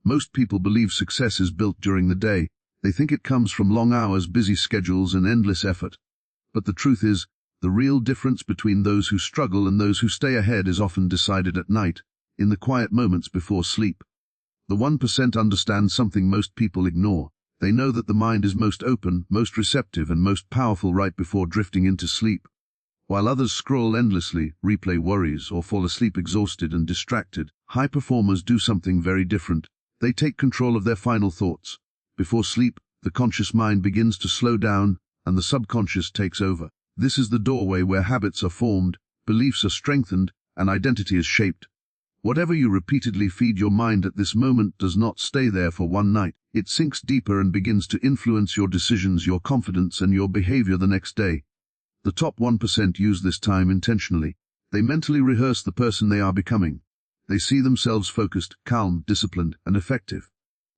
Most people believe success is built during the day. They think it comes from long hours, busy schedules, and endless effort. But the truth is, the real difference between those who struggle and those who stay ahead is often decided at night, in the quiet moments before sleep. The 1% understand something most people ignore. They know that the mind is most open, most receptive, and most powerful right before drifting into sleep. While others scroll endlessly, replay worries, or fall asleep exhausted and distracted, high performers do something very different. They take control of their final thoughts. Before sleep, the conscious mind begins to slow down, and the subconscious takes over. This is the doorway where habits are formed, beliefs are strengthened, and identity is shaped. Whatever you repeatedly feed your mind at this moment does not stay there for one night. It sinks deeper and begins to influence your decisions, your confidence, and your behavior the next day. The top 1% use this time intentionally. They mentally rehearse the person they are becoming. They see themselves focused, calm, disciplined, and effective.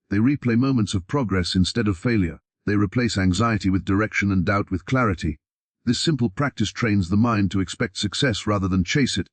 They replay moments of progress instead of failure. They replace anxiety with direction and doubt with clarity. This simple practice trains the mind to expect success rather than chase it.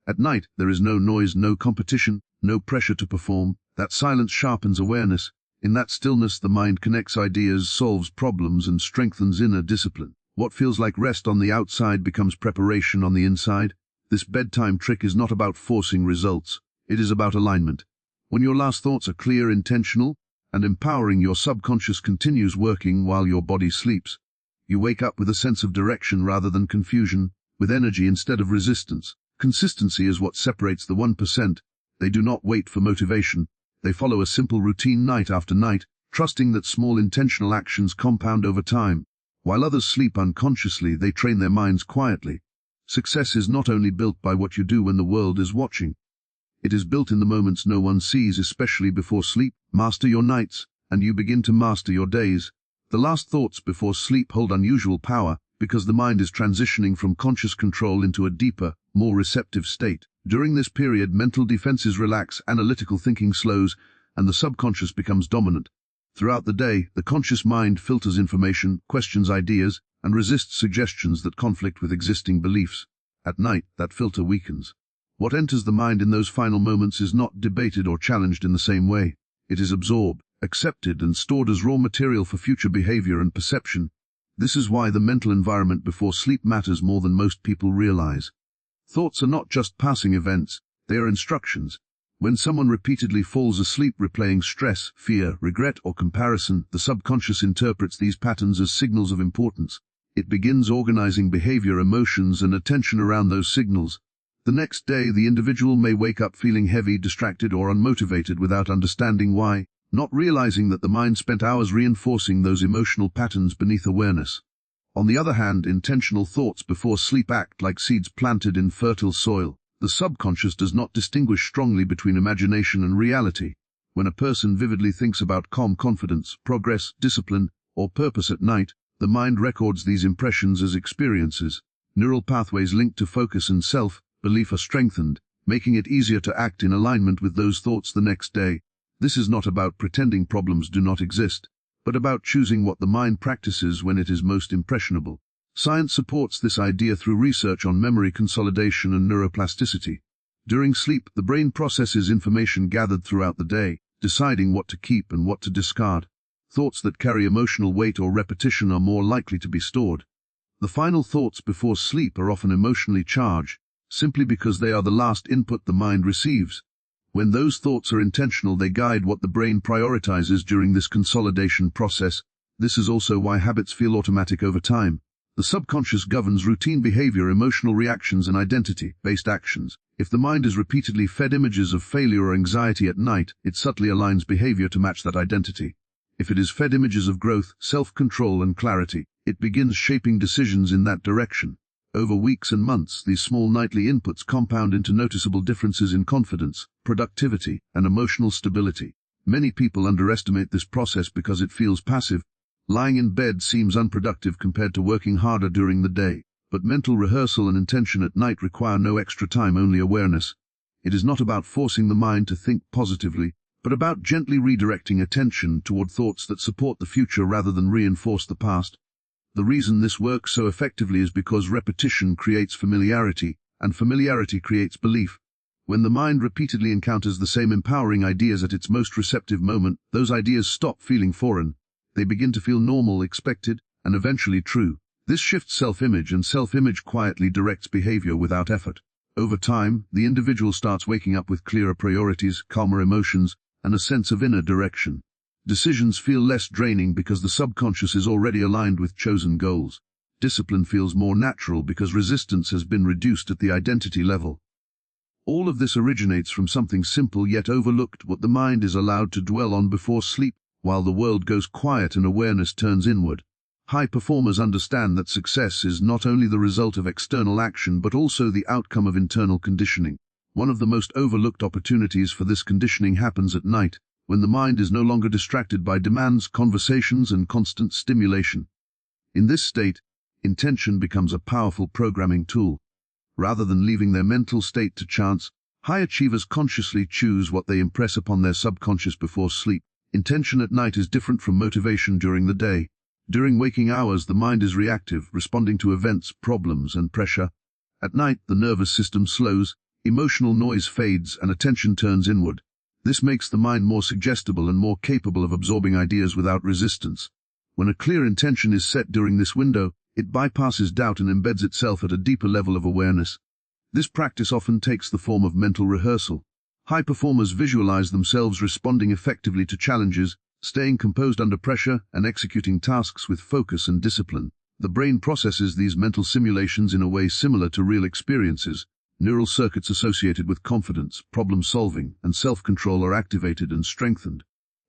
At night, there is no noise, no competition, no pressure to perform. That silence sharpens awareness. In that stillness, the mind connects ideas, solves problems, and strengthens inner discipline. What feels like rest on the outside becomes preparation on the inside. This bedtime trick is not about forcing results. It is about alignment. When your last thoughts are clear, intentional, and empowering, your subconscious continues working while your body sleeps. You wake up with a sense of direction rather than confusion, with energy instead of resistance. Consistency is what separates the 1%. They do not wait for motivation. They follow a simple routine night after night, trusting that small intentional actions compound over time. While others sleep unconsciously, they train their minds quietly. Success is not only built by what you do when the world is watching. It is built in the moments no one sees, especially before sleep. Master your nights, and you begin to master your days. The last thoughts before sleep hold unusual power, because the mind is transitioning from conscious control into a deeper, more receptive state. During this period, mental defenses relax, analytical thinking slows, and the subconscious becomes dominant. Throughout the day, the conscious mind filters information, questions ideas, and resists suggestions that conflict with existing beliefs. At night, that filter weakens. What enters the mind in those final moments is not debated or challenged in the same way. It is absorbed, accepted, and stored as raw material for future behavior and perception. This is why the mental environment before sleep matters more than most people realize. Thoughts are not just passing events, they are instructions. When someone repeatedly falls asleep replaying stress, fear, regret, or comparison, the subconscious interprets these patterns as signals of importance. It begins organizing behavior, emotions, and attention around those signals. The next day, the individual may wake up feeling heavy, distracted, or unmotivated without understanding why, not realizing that the mind spent hours reinforcing those emotional patterns beneath awareness. On the other hand, intentional thoughts before sleep act like seeds planted in fertile soil. The subconscious does not distinguish strongly between imagination and reality. When a person vividly thinks about calm confidence, progress, discipline, or purpose at night, the mind records these impressions as experiences. Neural pathways linked to focus and self-belief are strengthened, making it easier to act in alignment with those thoughts the next day. This is not about pretending problems do not exist, but about choosing what the mind practices when it is most impressionable. Science supports this idea through research on memory consolidation and neuroplasticity. During sleep, the brain processes information gathered throughout the day, deciding what to keep and what to discard. Thoughts that carry emotional weight or repetition are more likely to be stored. The final thoughts before sleep are often emotionally charged, simply because they are the last input the mind receives. When those thoughts are intentional, they guide what the brain prioritizes during this consolidation process. This is also why habits feel automatic over time. The subconscious governs routine behavior, emotional reactions, and identity-based actions. If the mind is repeatedly fed images of failure or anxiety at night, it subtly aligns behavior to match that identity. If it is fed images of growth, self-control, and clarity, it begins shaping decisions in that direction. Over weeks and months, these small nightly inputs compound into noticeable differences in confidence, productivity, and emotional stability. Many people underestimate this process because it feels passive. Lying in bed seems unproductive compared to working harder during the day, but mental rehearsal and intention at night require no extra time, only awareness. It is not about forcing the mind to think positively, but about gently redirecting attention toward thoughts that support the future rather than reinforce the past. The reason this works so effectively is because repetition creates familiarity, and familiarity creates belief. When the mind repeatedly encounters the same empowering ideas at its most receptive moment, those ideas stop feeling foreign. They begin to feel normal, expected, and eventually true. This shifts self-image, and self-image quietly directs behavior without effort. Over time, the individual starts waking up with clearer priorities, calmer emotions, and a sense of inner direction. Decisions feel less draining because the subconscious is already aligned with chosen goals. Discipline feels more natural because resistance has been reduced at the identity level. All of this originates from something simple yet overlooked: what the mind is allowed to dwell on before sleep. While the world goes quiet and awareness turns inward, high performers understand that success is not only the result of external action but also the outcome of internal conditioning. One of the most overlooked opportunities for this conditioning happens at night, when the mind is no longer distracted by demands, conversations, and constant stimulation. In this state, intention becomes a powerful programming tool. Rather than leaving their mental state to chance, high achievers consciously choose what they impress upon their subconscious before sleep. Intention at night is different from motivation during the day. During waking hours, the mind is reactive, responding to events, problems, and pressure. At night, the nervous system slows, emotional noise fades, and attention turns inward. This makes the mind more suggestible and more capable of absorbing ideas without resistance. When a clear intention is set during this window, it bypasses doubt and embeds itself at a deeper level of awareness. This practice often takes the form of mental rehearsal. High performers visualize themselves responding effectively to challenges, staying composed under pressure, and executing tasks with focus and discipline. The brain processes these mental simulations in a way similar to real experiences. Neural circuits associated with confidence, problem-solving, and self-control are activated and strengthened.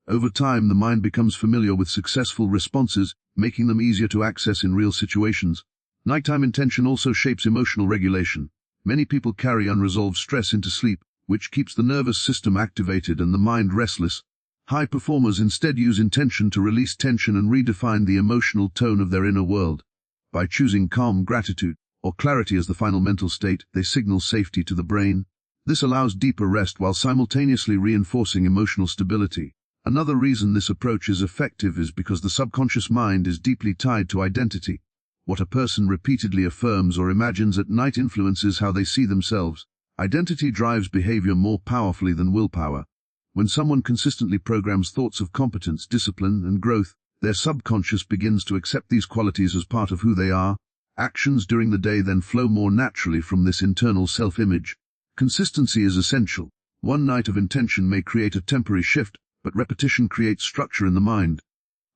Over time, the mind becomes familiar with successful responses, making them easier to access in real situations. Nighttime intention also shapes emotional regulation. Many people carry unresolved stress into sleep, which keeps the nervous system activated and the mind restless. High performers instead use intention to release tension and redefine the emotional tone of their inner world. By choosing calm, gratitude, or clarity as the final mental state, they signal safety to the brain. This allows deeper rest while simultaneously reinforcing emotional stability. Another reason this approach is effective is because the subconscious mind is deeply tied to identity. What a person repeatedly affirms or imagines at night influences how they see themselves. Identity drives behavior more powerfully than willpower. When someone consistently programs thoughts of competence, discipline, and growth, their subconscious begins to accept these qualities as part of who they are. Actions during the day then flow more naturally from this internal self-image. Consistency is essential. One night of intention may create a temporary shift, but repetition creates structure in the mind.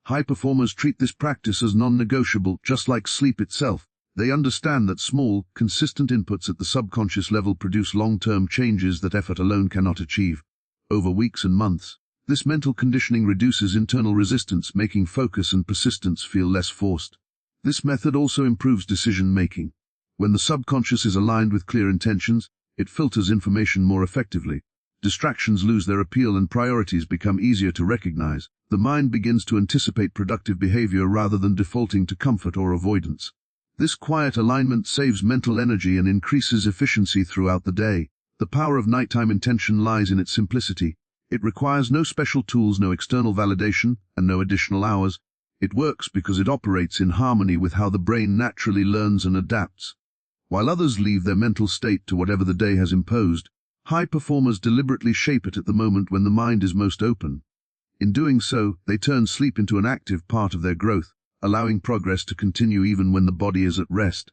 High performers treat this practice as non-negotiable, just like sleep itself. They understand that small, consistent inputs at the subconscious level produce long-term changes that effort alone cannot achieve. Over weeks and months, this mental conditioning reduces internal resistance, making focus and persistence feel less forced. This method also improves decision-making. When the subconscious is aligned with clear intentions, it filters information more effectively. Distractions lose their appeal and priorities become easier to recognize. The mind begins to anticipate productive behavior rather than defaulting to comfort or avoidance. This quiet alignment saves mental energy and increases efficiency throughout the day. The power of nighttime intention lies in its simplicity. It requires no special tools, no external validation, and no additional hours. It works because it operates in harmony with how the brain naturally learns and adapts. While others leave their mental state to whatever the day has imposed, high performers deliberately shape it at the moment when the mind is most open. In doing so, they turn sleep into an active part of their growth, allowing progress to continue even when the body is at rest.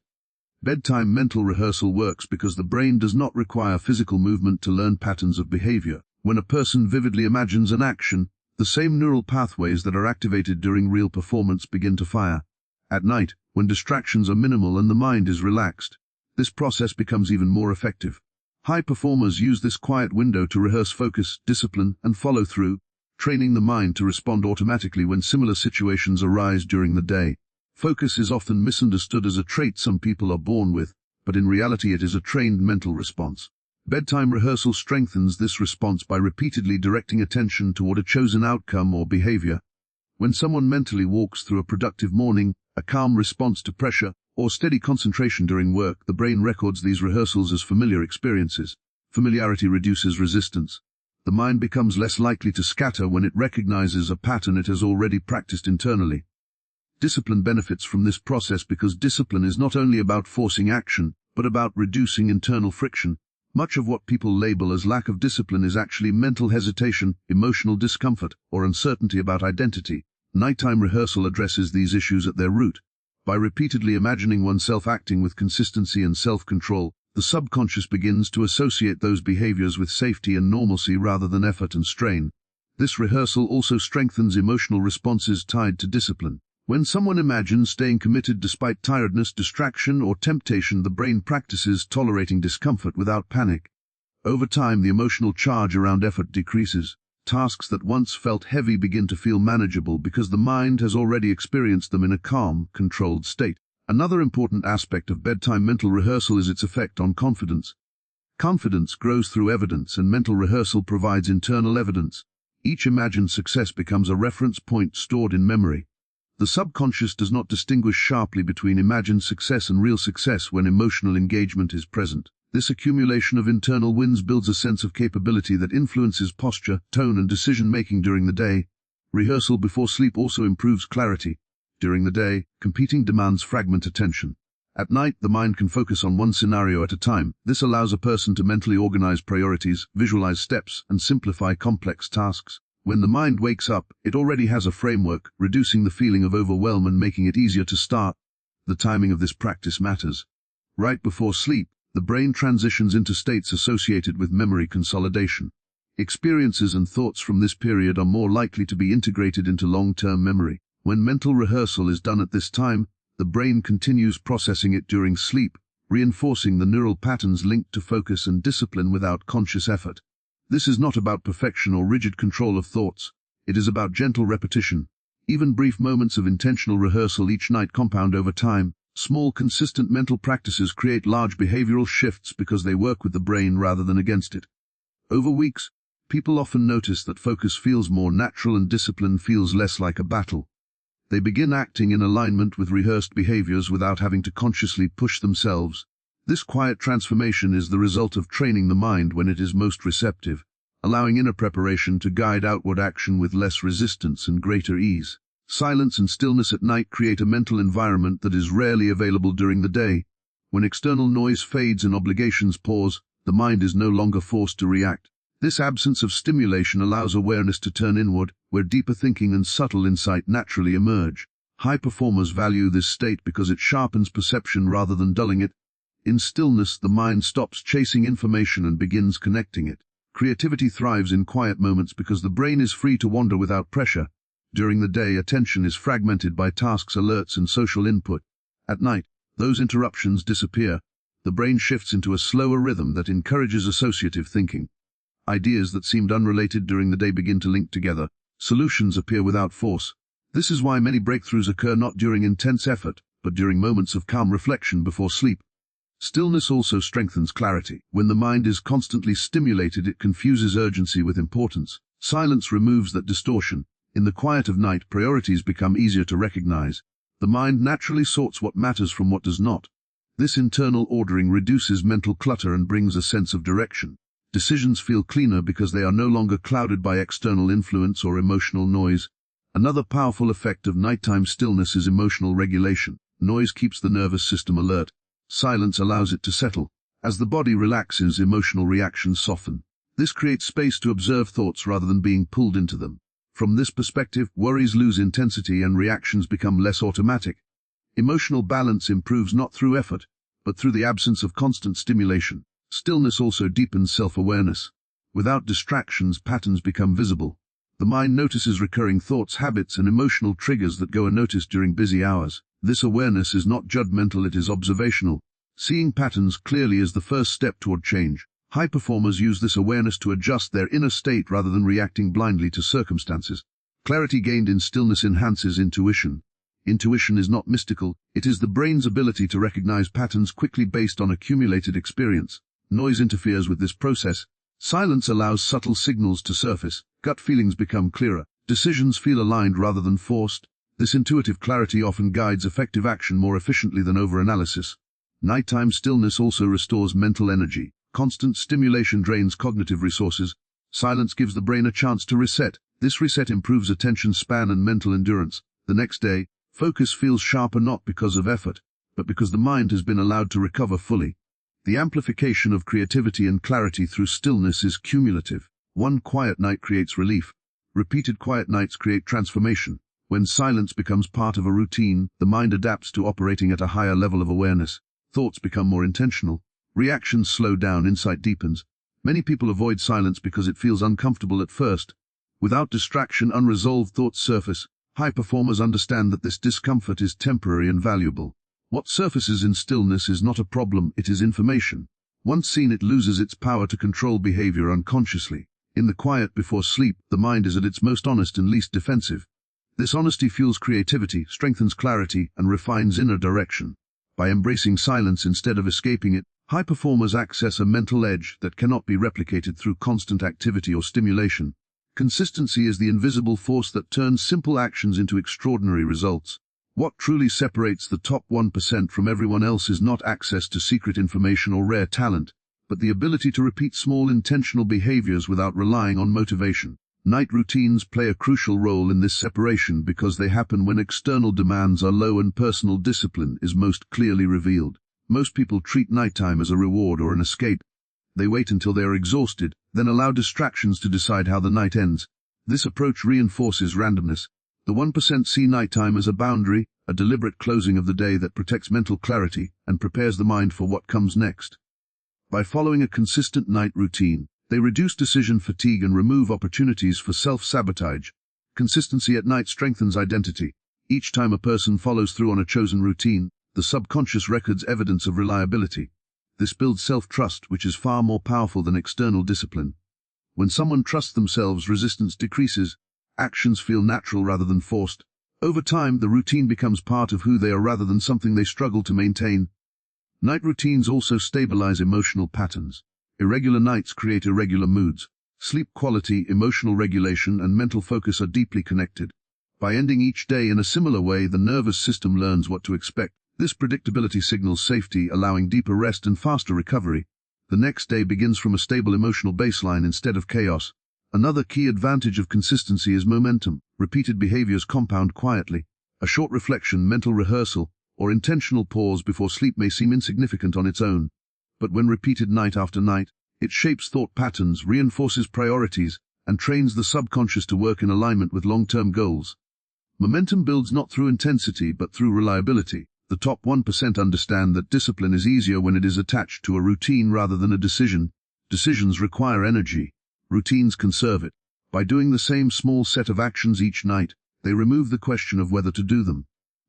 Bedtime mental rehearsal works because the brain does not require physical movement to learn patterns of behavior. When a person vividly imagines an action, the same neural pathways that are activated during real performance begin to fire. At night, when distractions are minimal and the mind is relaxed, this process becomes even more effective. High performers use this quiet window to rehearse focus, discipline, and follow-through, training the mind to respond automatically when similar situations arise during the day. Focus is often misunderstood as a trait some people are born with, but in reality it is a trained mental response. Bedtime rehearsal strengthens this response by repeatedly directing attention toward a chosen outcome or behavior. When someone mentally walks through a productive morning, a calm response to pressure, or steady concentration during work, the brain records these rehearsals as familiar experiences. Familiarity reduces resistance. The mind becomes less likely to scatter when it recognizes a pattern it has already practiced internally. Discipline benefits from this process because discipline is not only about forcing action, but about reducing internal friction. Much of what people label as lack of discipline is actually mental hesitation, emotional discomfort, or uncertainty about identity. Nighttime rehearsal addresses these issues at their root. By repeatedly imagining oneself acting with consistency and self-control, the subconscious begins to associate those behaviors with safety and normalcy rather than effort and strain. This rehearsal also strengthens emotional responses tied to discipline. When someone imagines staying committed despite tiredness, distraction, or temptation, the brain practices tolerating discomfort without panic. Over time, the emotional charge around effort decreases. Tasks that once felt heavy begin to feel manageable because the mind has already experienced them in a calm, controlled state. Another important aspect of bedtime mental rehearsal is its effect on confidence. Confidence grows through evidence, and mental rehearsal provides internal evidence. Each imagined success becomes a reference point stored in memory. The subconscious does not distinguish sharply between imagined success and real success when emotional engagement is present. This accumulation of internal wins builds a sense of capability that influences posture, tone, and decision-making during the day. Rehearsal before sleep also improves clarity. During the day, competing demands fragment attention. At night, the mind can focus on one scenario at a time. This allows a person to mentally organize priorities, visualize steps, and simplify complex tasks. When the mind wakes up, it already has a framework, reducing the feeling of overwhelm and making it easier to start. The timing of this practice matters. Right before sleep, the brain transitions into states associated with memory consolidation. Experiences and thoughts from this period are more likely to be integrated into long-term memory. When mental rehearsal is done at this time, the brain continues processing it during sleep, reinforcing the neural patterns linked to focus and discipline without conscious effort. This is not about perfection or rigid control of thoughts. It is about gentle repetition. Even brief moments of intentional rehearsal each night compound over time. Small, consistent mental practices create large behavioral shifts because they work with the brain rather than against it. Over weeks, people often notice that focus feels more natural and discipline feels less like a battle. They begin acting in alignment with rehearsed behaviors without having to consciously push themselves. This quiet transformation is the result of training the mind when it is most receptive, allowing inner preparation to guide outward action with less resistance and greater ease. Silence and stillness at night create a mental environment that is rarely available during the day. When external noise fades and obligations pause, the mind is no longer forced to react. This absence of stimulation allows awareness to turn inward, where deeper thinking and subtle insight naturally emerge. High performers value this state because it sharpens perception rather than dulling it. In stillness, the mind stops chasing information and begins connecting it. Creativity thrives in quiet moments because the brain is free to wander without pressure. During the day, attention is fragmented by tasks, alerts, and social input. At night, those interruptions disappear. The brain shifts into a slower rhythm that encourages associative thinking. Ideas that seemed unrelated during the day begin to link together. Solutions appear without force. This is why many breakthroughs occur not during intense effort, but during moments of calm reflection before sleep. Stillness also strengthens clarity. When the mind is constantly stimulated, it confuses urgency with importance. Silence removes that distortion. In the quiet of night, priorities become easier to recognize. The mind naturally sorts what matters from what does not. This internal ordering reduces mental clutter and brings a sense of direction. Decisions feel cleaner because they are no longer clouded by external influence or emotional noise. Another powerful effect of nighttime stillness is emotional regulation. Noise keeps the nervous system alert. Silence allows it to settle. As the body relaxes, emotional reactions soften. This creates space to observe thoughts rather than being pulled into them. From this perspective, worries lose intensity and reactions become less automatic. Emotional balance improves not through effort, but through the absence of constant stimulation. Stillness also deepens self-awareness. Without distractions, patterns become visible. The mind notices recurring thoughts, habits, and emotional triggers that go unnoticed during busy hours. This awareness is not judgmental, it is observational. Seeing patterns clearly is the first step toward change. High performers use this awareness to adjust their inner state rather than reacting blindly to circumstances. Clarity gained in stillness enhances intuition. Intuition is not mystical, it is the brain's ability to recognize patterns quickly based on accumulated experience. Noise interferes with this process. Silence allows subtle signals to surface. Gut feelings become clearer. Decisions feel aligned rather than forced. This intuitive clarity often guides effective action more efficiently than overanalysis. Nighttime stillness also restores mental energy. Constant stimulation drains cognitive resources. Silence gives the brain a chance to reset. This reset improves attention span and mental endurance. The next day, focus feels sharper not because of effort, but because the mind has been allowed to recover fully. The amplification of creativity and clarity through stillness is cumulative. One quiet night creates relief. Repeated quiet nights create transformation. When silence becomes part of a routine, the mind adapts to operating at a higher level of awareness. Thoughts become more intentional. Reactions slow down, insight deepens. Many people avoid silence because it feels uncomfortable at first. Without distraction, unresolved thoughts surface. High performers understand that this discomfort is temporary and valuable. What surfaces in stillness is not a problem, it is information. Once seen, it loses its power to control behavior unconsciously. In the quiet before sleep, the mind is at its most honest and least defensive. This honesty fuels creativity, strengthens clarity, and refines inner direction. By embracing silence instead of escaping it, high performers access a mental edge that cannot be replicated through constant activity or stimulation. Consistency is the invisible force that turns simple actions into extraordinary results. What truly separates the top 1% from everyone else is not access to secret information or rare talent, but the ability to repeat small intentional behaviors without relying on motivation. Night routines play a crucial role in this separation because they happen when external demands are low and personal discipline is most clearly revealed. Most people treat nighttime as a reward or an escape. They wait until they are exhausted, then allow distractions to decide how the night ends. This approach reinforces randomness. The 1% see nighttime as a boundary, a deliberate closing of the day that protects mental clarity and prepares the mind for what comes next. By following a consistent night routine, they reduce decision fatigue and remove opportunities for self-sabotage. Consistency at night strengthens identity. Each time a person follows through on a chosen routine, the subconscious records evidence of reliability. This builds self-trust, which is far more powerful than external discipline. When someone trusts themselves, resistance decreases. Actions feel natural rather than forced. Over time, the routine becomes part of who they are rather than something they struggle to maintain. Night routines also stabilize emotional patterns. Irregular nights create irregular moods. Sleep quality, emotional regulation, and mental focus are deeply connected. By ending each day in a similar way, the nervous system learns what to expect. This predictability signals safety, allowing deeper rest and faster recovery. The next day begins from a stable emotional baseline instead of chaos. Another key advantage of consistency is momentum. Repeated behaviors compound quietly. A short reflection, mental rehearsal, or intentional pause before sleep may seem insignificant on its own. But when repeated night after night, it shapes thought patterns, reinforces priorities, and trains the subconscious to work in alignment with long-term goals. Momentum builds not through intensity but through reliability. The top 1% understand that discipline is easier when it is attached to a routine rather than a decision. Decisions require energy. Routines conserve it. By doing the same small set of actions each night, they remove the question of whether to do them.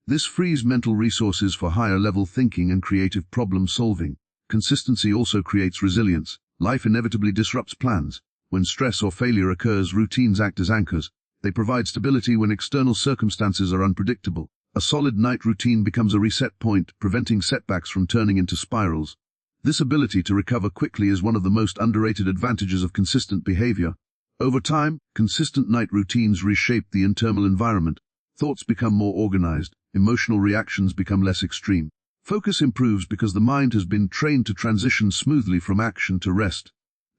This frees mental resources for higher-level thinking and creative problem-solving. Consistency also creates resilience. Life inevitably disrupts plans. When stress or failure occurs, routines act as anchors. They provide stability when external circumstances are unpredictable. A solid night routine becomes a reset point, preventing setbacks from turning into spirals. This ability to recover quickly is one of the most underrated advantages of consistent behavior. Over time, consistent night routines reshape the internal environment. Thoughts become more organized. Emotional reactions become less extreme. Focus improves because the mind has been trained to transition smoothly from action to rest.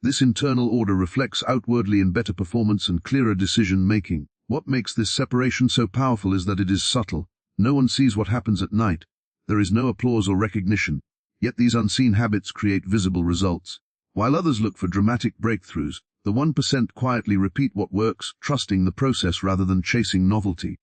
This internal order reflects outwardly in better performance and clearer decision-making. What makes this separation so powerful is that it is subtle. No one sees what happens at night. There is no applause or recognition. Yet these unseen habits create visible results. While others look for dramatic breakthroughs, the 1% quietly repeat what works, trusting the process rather than chasing novelty.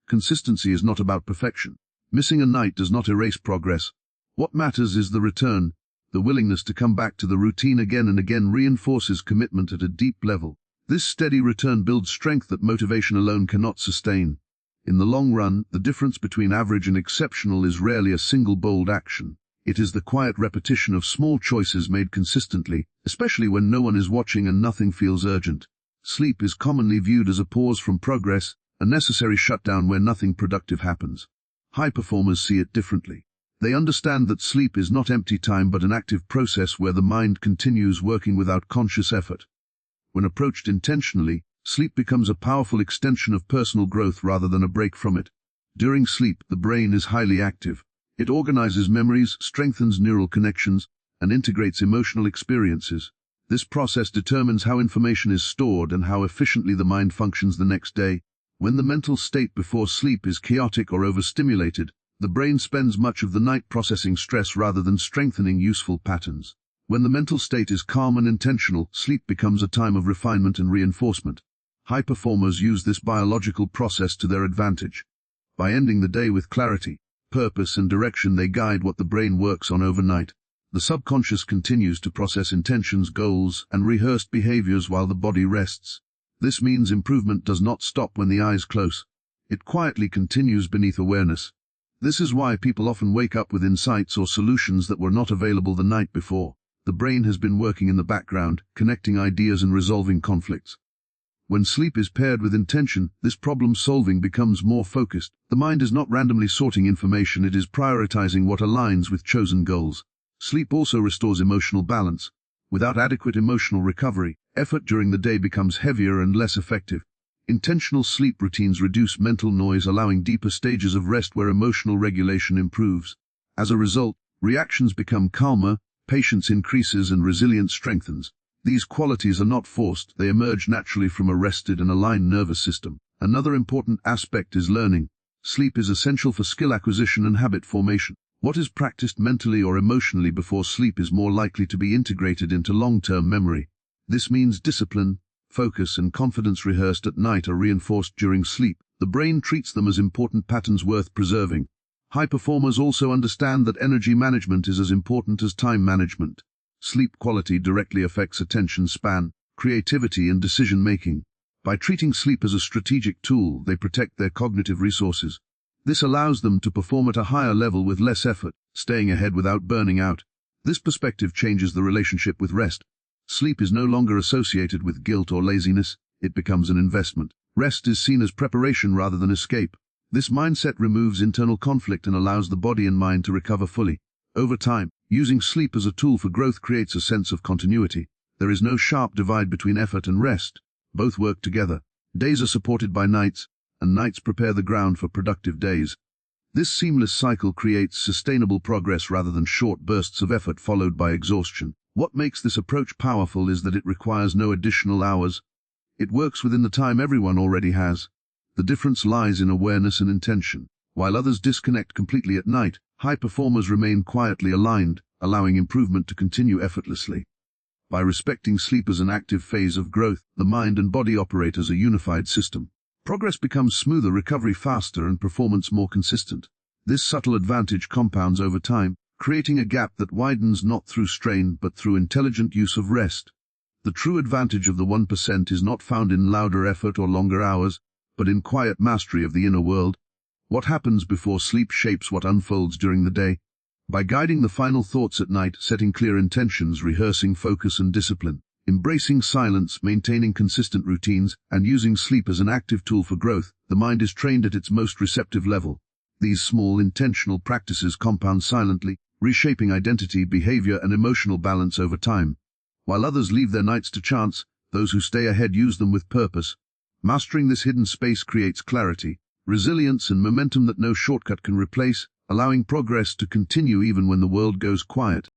Consistency is not about perfection. Missing a night does not erase progress. What matters is the return. The willingness to come back to the routine again and again reinforces commitment at a deep level. This steady return builds strength that motivation alone cannot sustain. In the long run, the difference between average and exceptional is rarely a single bold action. It is the quiet repetition of small choices made consistently, especially when no one is watching and nothing feels urgent. Sleep is commonly viewed as a pause from progress, a necessary shutdown where nothing productive happens. High performers see it differently. They understand that sleep is not empty time but an active process where the mind continues working without conscious effort. When approached intentionally, sleep becomes a powerful extension of personal growth rather than a break from it. During sleep, the brain is highly active. It organizes memories, strengthens neural connections, and integrates emotional experiences. This process determines how information is stored and how efficiently the mind functions the next day. When the mental state before sleep is chaotic or overstimulated, The brain spends much of the night processing stress rather than strengthening useful patterns. When the mental state is calm and intentional, sleep becomes a time of refinement and reinforcement. High performers use this biological process to their advantage. By ending the day with clarity, purpose and direction, they guide what the brain works on overnight. The subconscious continues to process intentions, goals, and rehearsed behaviors while the body rests. This means improvement does not stop when the eyes close. It quietly continues beneath awareness. This is why people often wake up with insights or solutions that were not available the night before. The brain has been working in the background, connecting ideas and resolving conflicts. When sleep is paired with intention, this problem-solving becomes more focused. The mind is not randomly sorting information, it is prioritizing what aligns with chosen goals. Sleep also restores emotional balance. Without adequate emotional recovery, effort during the day becomes heavier and less effective. Intentional sleep routines reduce mental noise, allowing deeper stages of rest where emotional regulation improves. As a result, reactions become calmer, patience increases, and resilience strengthens. These qualities are not forced, they emerge naturally from a rested and aligned nervous system. Another important aspect is learning. Sleep is essential for skill acquisition and habit formation. What is practiced mentally or emotionally before sleep is more likely to be integrated into long-term memory. This means discipline, focus, and confidence rehearsed at night are reinforced during sleep. The brain treats them as important patterns worth preserving. High performers also understand that energy management is as important as time management. Sleep quality directly affects attention span, creativity, and decision-making. By treating sleep as a strategic tool, they protect their cognitive resources. This allows them to perform at a higher level with less effort, staying ahead without burning out. This perspective changes the relationship with rest. Sleep is no longer associated with guilt or laziness, it becomes an investment. Rest is seen as preparation rather than escape. This mindset removes internal conflict and allows the body and mind to recover fully. Over time, using sleep as a tool for growth creates a sense of continuity. There is no sharp divide between effort and rest. Both work together. Days are supported by nights, and nights prepare the ground for productive days. This seamless cycle creates sustainable progress rather than short bursts of effort followed by exhaustion. What makes this approach powerful is that it requires no additional hours. It works within the time everyone already has. The difference lies in awareness and intention. While others disconnect completely at night, high performers remain quietly aligned, allowing improvement to continue effortlessly. By respecting sleep as an active phase of growth, the mind and body operate as a unified system. Progress becomes smoother, recovery faster, and performance more consistent. This subtle advantage compounds over time, creating a gap that widens not through strain but through intelligent use of rest. The true advantage of the 1% is not found in louder effort or longer hours, but in quiet mastery of the inner world. What happens before sleep shapes what unfolds during the day. By guiding the final thoughts at night, setting clear intentions, rehearsing focus and discipline, embracing silence, maintaining consistent routines, and using sleep as an active tool for growth, the mind is trained at its most receptive level. These small, intentional practices compound silently, reshaping identity, behavior, and emotional balance over time. While others leave their nights to chance, those who stay ahead use them with purpose. Mastering this hidden space creates clarity, resilience, and momentum that no shortcut can replace, allowing progress to continue even when the world goes quiet.